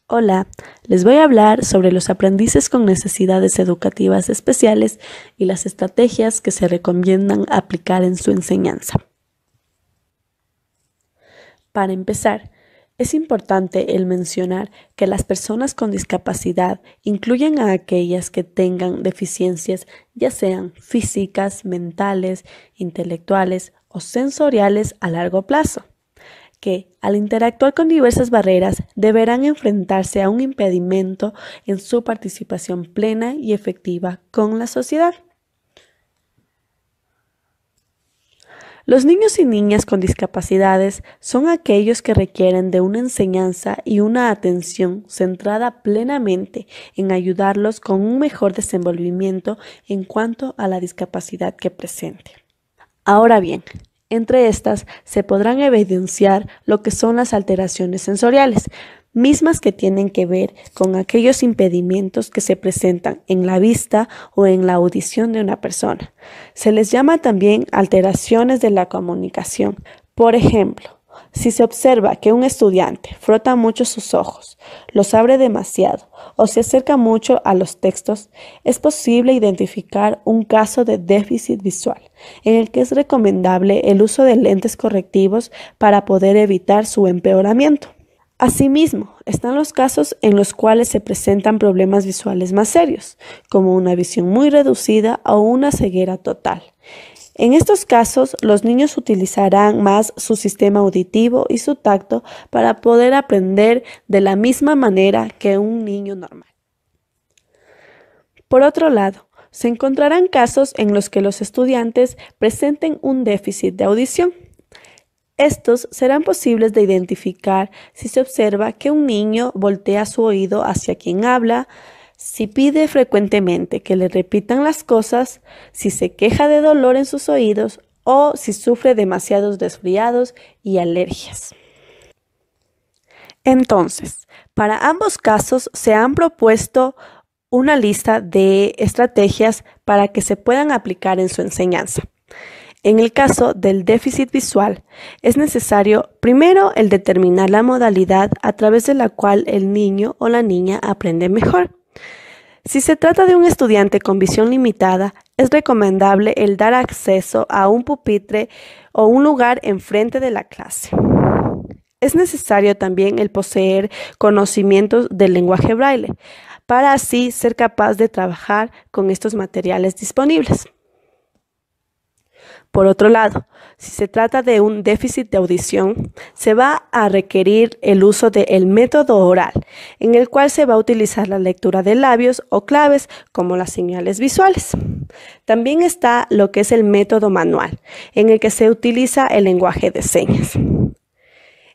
Hola, les voy a hablar sobre los aprendices con necesidades educativas especiales y las estrategias que se recomiendan aplicar en su enseñanza. Para empezar, es importante el mencionar que las personas con discapacidad incluyen a aquellas que tengan deficiencias, ya sean físicas, mentales, intelectuales o sensoriales a largo plazo, que, al interactuar con diversas barreras, deberán enfrentarse a un impedimento en su participación plena y efectiva con la sociedad. Los niños y niñas con discapacidades son aquellos que requieren de una enseñanza y una atención centrada plenamente en ayudarlos con un mejor desenvolvimiento en cuanto a la discapacidad que presente. Ahora bien, entre estas se podrán evidenciar lo que son las alteraciones sensoriales, mismas que tienen que ver con aquellos impedimentos que se presentan en la vista o en la audición de una persona. Se les llama también alteraciones de la comunicación. Por ejemplo, si se observa que un estudiante frota mucho sus ojos, los abre demasiado o se acerca mucho a los textos, es posible identificar un caso de déficit visual, en el que es recomendable el uso de lentes correctivos para poder evitar su empeoramiento. Asimismo, están los casos en los cuales se presentan problemas visuales más serios, como una visión muy reducida o una ceguera total. En estos casos, los niños utilizarán más su sistema auditivo y su tacto para poder aprender de la misma manera que un niño normal. Por otro lado, se encontrarán casos en los que los estudiantes presenten un déficit de audición. Estos serán posibles de identificar si se observa que un niño voltea su oído hacia quien habla, si pide frecuentemente que le repitan las cosas, si se queja de dolor en sus oídos o si sufre demasiados resfriados y alergias. Entonces, para ambos casos se han propuesto una lista de estrategias para que se puedan aplicar en su enseñanza. En el caso del déficit visual, es necesario primero el determinar la modalidad a través de la cual el niño o la niña aprende mejor. Si se trata de un estudiante con visión limitada, es recomendable el dar acceso a un pupitre o un lugar enfrente de la clase. Es necesario también el poseer conocimientos del lenguaje braille, para así ser capaz de trabajar con estos materiales disponibles. Por otro lado, si se trata de un déficit de audición, se va a requerir el uso del método oral, en el cual se va a utilizar la lectura de labios o claves como las señales visuales. También está lo que es el método manual, en el que se utiliza el lenguaje de señas.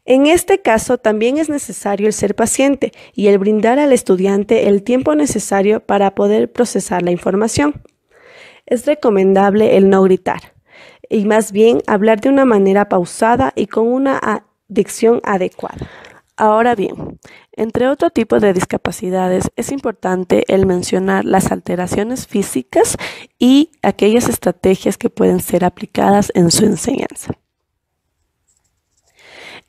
En este caso, también es necesario el ser paciente y el brindar al estudiante el tiempo necesario para poder procesar la información. Es recomendable el no gritar, y más bien hablar de una manera pausada y con una dicción adecuada. Ahora bien, entre otro tipo de discapacidades, es importante el mencionar las alteraciones físicas y aquellas estrategias que pueden ser aplicadas en su enseñanza.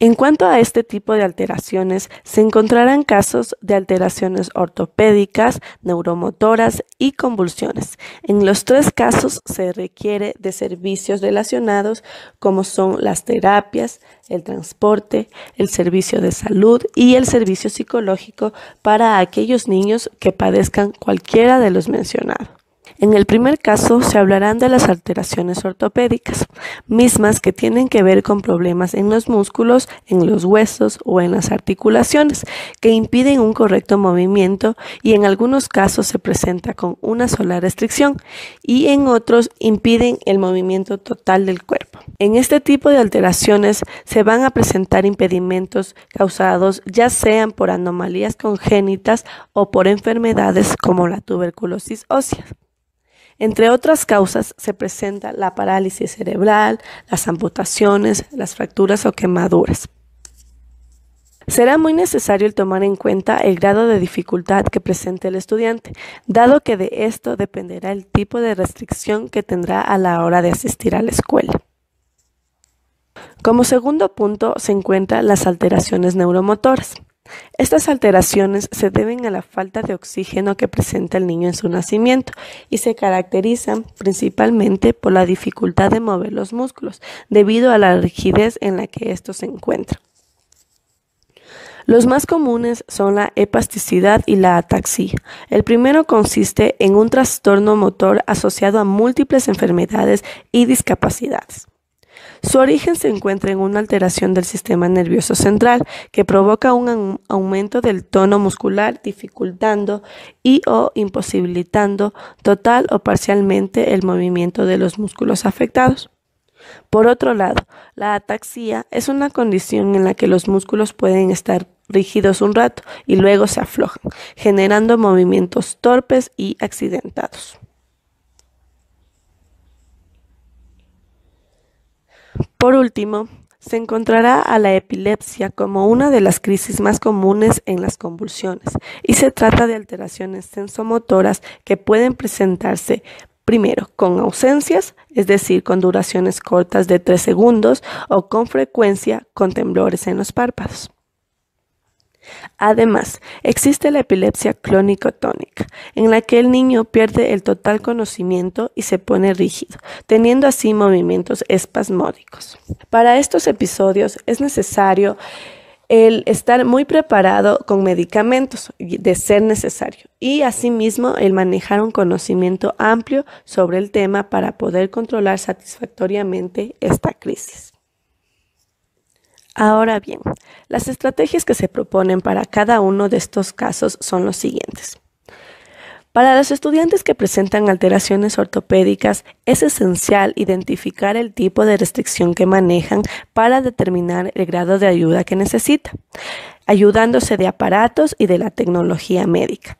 En cuanto a este tipo de alteraciones, se encontrarán casos de alteraciones ortopédicas, neuromotoras y convulsiones. En los tres casos se requiere de servicios relacionados como son las terapias, el transporte, el servicio de salud y el servicio psicológico para aquellos niños que padezcan cualquiera de los mencionados. En el primer caso se hablarán de las alteraciones ortopédicas, mismas que tienen que ver con problemas en los músculos, en los huesos o en las articulaciones, que impiden un correcto movimiento y en algunos casos se presenta con una sola restricción y en otros impiden el movimiento total del cuerpo. En este tipo de alteraciones se van a presentar impedimentos causados ya sean por anomalías congénitas o por enfermedades como la tuberculosis ósea. Entre otras causas se presenta la parálisis cerebral, las amputaciones, las fracturas o quemaduras. Será muy necesario el tomar en cuenta el grado de dificultad que presente el estudiante, dado que de esto dependerá el tipo de restricción que tendrá a la hora de asistir a la escuela. Como segundo punto se encuentran las alteraciones neuromotoras. Estas alteraciones se deben a la falta de oxígeno que presenta el niño en su nacimiento y se caracterizan principalmente por la dificultad de mover los músculos debido a la rigidez en la que estos se encuentran. Los más comunes son la espasticidad y la ataxia. El primero consiste en un trastorno motor asociado a múltiples enfermedades y discapacidades. Su origen se encuentra en una alteración del sistema nervioso central que provoca un aumento del tono muscular, dificultando y o imposibilitando total o parcialmente el movimiento de los músculos afectados. Por otro lado, la ataxia es una condición en la que los músculos pueden estar rígidos un rato y luego se aflojan, generando movimientos torpes y accidentados. Por último, se encontrará a la epilepsia como una de las crisis más comunes en las convulsiones y se trata de alteraciones sensomotoras que pueden presentarse primero con ausencias, es decir, con duraciones cortas de 3 segundos o con frecuencia con temblores en los párpados. Además, existe la epilepsia clónico-tónica, en la que el niño pierde el total conocimiento y se pone rígido, teniendo así movimientos espasmódicos. Para estos episodios es necesario el estar muy preparado con medicamentos, de ser necesario, y asimismo el manejar un conocimiento amplio sobre el tema para poder controlar satisfactoriamente esta crisis. Ahora bien, las estrategias que se proponen para cada uno de estos casos son los siguientes. Para los estudiantes que presentan alteraciones ortopédicas, es esencial identificar el tipo de restricción que manejan para determinar el grado de ayuda que necesita, ayudándose de aparatos y de la tecnología médica.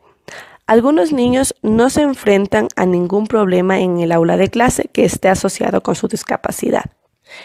Algunos niños no se enfrentan a ningún problema en el aula de clase que esté asociado con su discapacidad.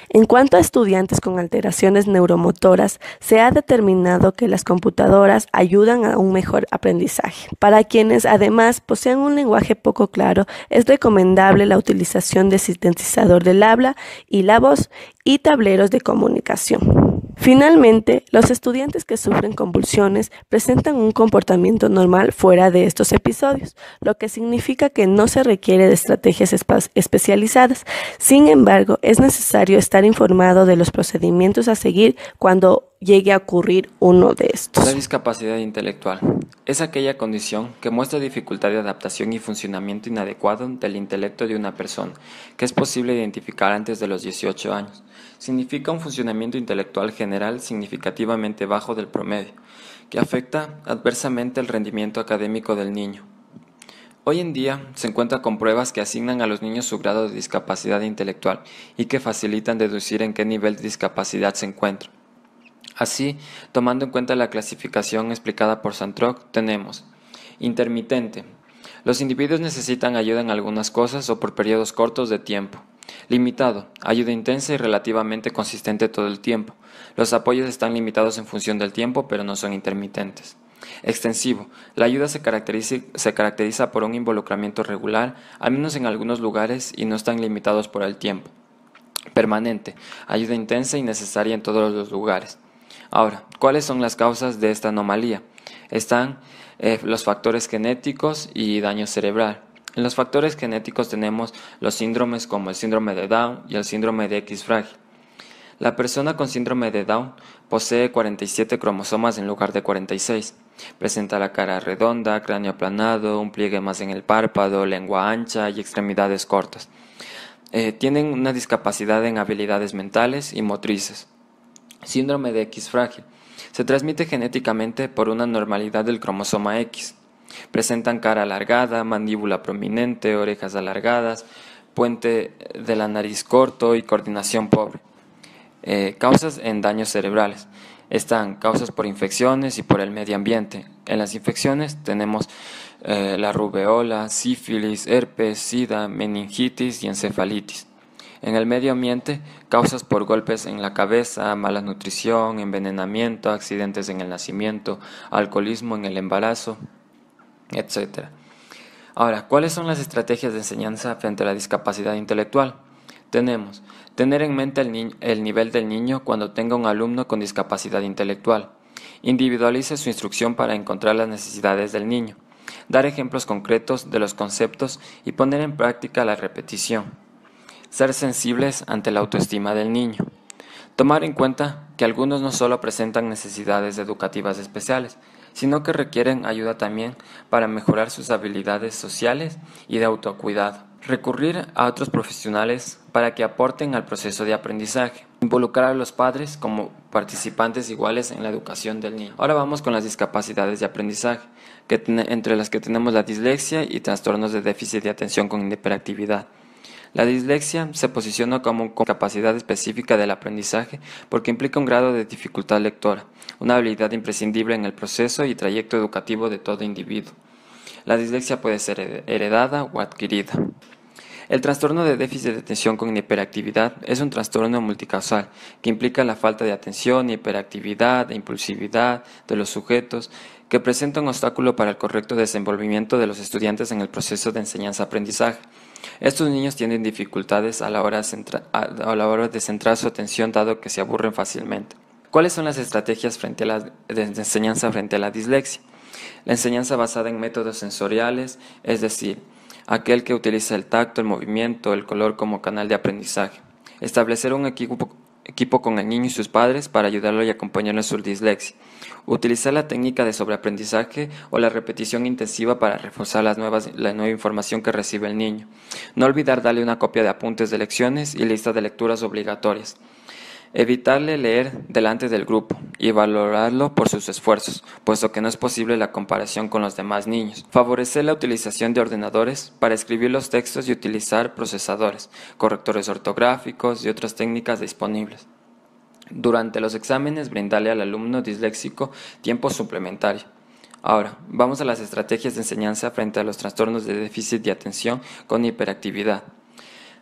En cuanto a estudiantes con alteraciones neuromotoras, se ha determinado que las computadoras ayudan a un mejor aprendizaje. Para quienes además posean un lenguaje poco claro, es recomendable la utilización de sintetizador del habla y la voz y tableros de comunicación. Finalmente, los estudiantes que sufren convulsiones presentan un comportamiento normal fuera de estos episodios, lo que significa que no se requiere de estrategias especializadas. Sin embargo, es necesario estar informado de los procedimientos a seguir cuando llegue a ocurrir uno de estos. La discapacidad intelectual es aquella condición que muestra dificultad de adaptación y funcionamiento inadecuado del intelecto de una persona, que es posible identificar antes de los 18 años. Significa un funcionamiento intelectual general significativamente bajo del promedio, que afecta adversamente el rendimiento académico del niño. Hoy en día se encuentra con pruebas que asignan a los niños su grado de discapacidad intelectual y que facilitan deducir en qué nivel de discapacidad se encuentran. Así, tomando en cuenta la clasificación explicada por Santrock, tenemos intermitente. Los individuos necesitan ayuda en algunas cosas o por periodos cortos de tiempo. Limitado, ayuda intensa y relativamente consistente todo el tiempo. Los apoyos están limitados en función del tiempo, pero no son intermitentes. Extensivo, la ayuda se caracteriza por un involucramiento regular, al menos en algunos lugares, y no están limitados por el tiempo. Permanente, ayuda intensa y necesaria en todos los lugares. Ahora, ¿cuáles son las causas de esta anomalía? Están los factores genéticos y daño cerebral. En los factores genéticos tenemos los síndromes como el síndrome de Down y el síndrome de X frágil. La persona con síndrome de Down posee 47 cromosomas en lugar de 46. Presenta la cara redonda, cráneo aplanado, un pliegue más en el párpado, lengua ancha y extremidades cortas. Tienen una discapacidad en habilidades mentales y motrices. Síndrome de X frágil. Se transmite genéticamente por una anormalidad del cromosoma X. Presentan cara alargada, mandíbula prominente, orejas alargadas, puente de la nariz corto y coordinación pobre. Causas en daños cerebrales. Están causas por infecciones y por el medio ambiente. En las infecciones tenemos la rubeola, sífilis, herpes, sida, meningitis y encefalitis. En el medio ambiente, causas por golpes en la cabeza, mala nutrición, envenenamiento, accidentes en el nacimiento, alcoholismo en el embarazo, etc. Ahora, ¿cuáles son las estrategias de enseñanza frente a la discapacidad intelectual? Tenemos tener en mente el nivel del niño cuando tenga un alumno con discapacidad intelectual, Individualice su instrucción para encontrar las necesidades del niño. Dar ejemplos concretos de los conceptos y poner en práctica la repetición. Ser sensibles ante la autoestima del niño. Tomar en cuenta que algunos no solo presentan necesidades educativas especiales, sino que requieren ayuda también para mejorar sus habilidades sociales y de autocuidado. Recurrir a otros profesionales para que aporten al proceso de aprendizaje. Involucrar a los padres como participantes iguales en la educación del niño. Ahora vamos con las discapacidades de aprendizaje, entre las que tenemos la dislexia y trastornos de déficit de atención con hiperactividad. La dislexia se posiciona como capacidad específica del aprendizaje porque implica un grado de dificultad lectora, una habilidad imprescindible en el proceso y trayecto educativo de todo individuo. La dislexia puede ser heredada o adquirida. El trastorno de déficit de atención con hiperactividad es un trastorno multicausal que implica la falta de atención, hiperactividad e impulsividad de los sujetos, que presenta un obstáculo para el correcto desenvolvimiento de los estudiantes en el proceso de enseñanza-aprendizaje. Estos niños tienen dificultades a la hora de centrar su atención, dado que se aburren fácilmente. ¿Cuáles son las estrategias de enseñanza frente a la dislexia? La enseñanza basada en métodos sensoriales, es decir, aquel que utiliza el tacto, el movimiento, el color como canal de aprendizaje. Establecer un equipo con el niño y sus padres para ayudarlo y acompañarlo en su dislexia. Utilizar la técnica de sobreaprendizaje o la repetición intensiva para reforzar la nueva información que recibe el niño. No olvidar darle una copia de apuntes de lecciones y lista de lecturas obligatorias. Evitarle leer delante del grupo y valorarlo por sus esfuerzos, puesto que no es posible la comparación con los demás niños. Favorecer la utilización de ordenadores para escribir los textos y utilizar procesadores, correctores ortográficos y otras técnicas disponibles. Durante los exámenes, brindarle al alumno disléxico tiempo suplementario. Ahora, vamos a las estrategias de enseñanza frente a los trastornos de déficit de atención con hiperactividad.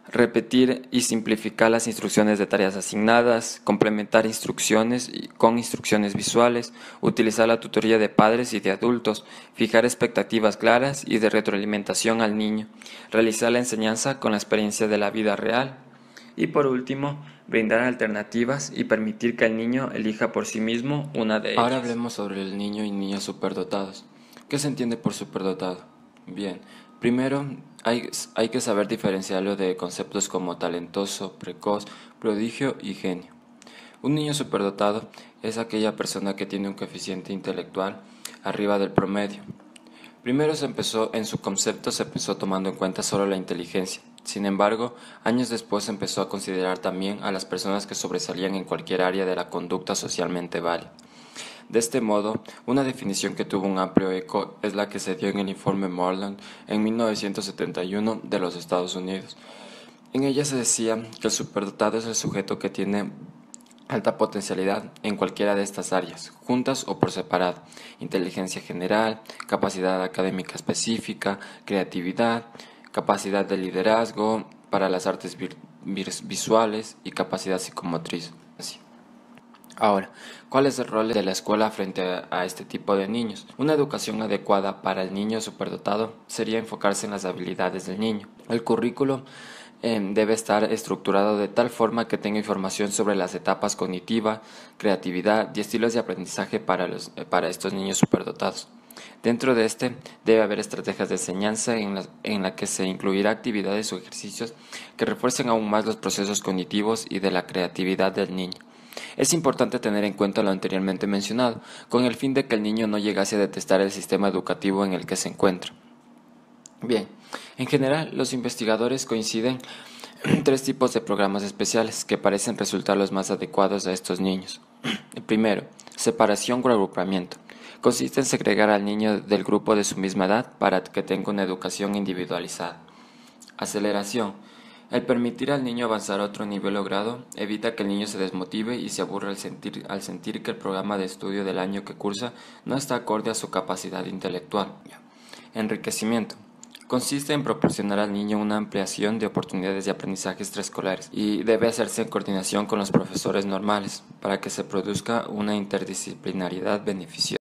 Repetir y simplificar las instrucciones de tareas asignadas, complementar instrucciones con instrucciones visuales, utilizar la tutoría de padres y de adultos, fijar expectativas claras y de retroalimentación al niño, realizar la enseñanza con la experiencia de la vida real y, por último, brindar alternativas y permitir que el niño elija por sí mismo una de ellas. Ahora hablemos sobre el niño y niñas superdotados. ¿Qué se entiende por superdotado? Bien, primero hay que saber diferenciarlo de conceptos como talentoso, precoz, prodigio y genio. Un niño superdotado es aquella persona que tiene un coeficiente intelectual arriba del promedio. Primero en su concepto se empezó tomando en cuenta solo la inteligencia. Sin embargo, años después se empezó a considerar también a las personas que sobresalían en cualquier área de la conducta socialmente válida. De este modo, una definición que tuvo un amplio eco es la que se dio en el informe Moreland en 1971 de los Estados Unidos. En ella se decía que el superdotado es el sujeto que tiene alta potencialidad en cualquiera de estas áreas, juntas o por separado: inteligencia general, capacidad académica específica, creatividad, capacidad de liderazgo para las artes visuales y capacidad psicomotriz. Ahora, ¿cuál es el rol de la escuela frente a este tipo de niños? Una educación adecuada para el niño superdotado sería enfocarse en las habilidades del niño. El currículo debe estar estructurado de tal forma que tenga información sobre las etapas cognitiva, creatividad y estilos de aprendizaje para estos niños superdotados. Dentro de este debe haber estrategias de enseñanza en la que se incluirá actividades o ejercicios que refuercen aún más los procesos cognitivos y de la creatividad del niño. Es importante tener en cuenta lo anteriormente mencionado, con el fin de que el niño no llegase a detestar el sistema educativo en el que se encuentra. Bien, en general, los investigadores coinciden en 3 tipos de programas especiales que parecen resultar los más adecuados a estos niños. El primero, separación o agrupamiento. Consiste en segregar al niño del grupo de su misma edad para que tenga una educación individualizada. Aceleración. El permitir al niño avanzar a otro nivel o grado evita que el niño se desmotive y se aburra al sentir que el programa de estudio del año que cursa no está acorde a su capacidad intelectual. Enriquecimiento. Consiste en proporcionar al niño una ampliación de oportunidades de aprendizaje extraescolares y debe hacerse en coordinación con los profesores normales para que se produzca una interdisciplinariedad beneficiosa.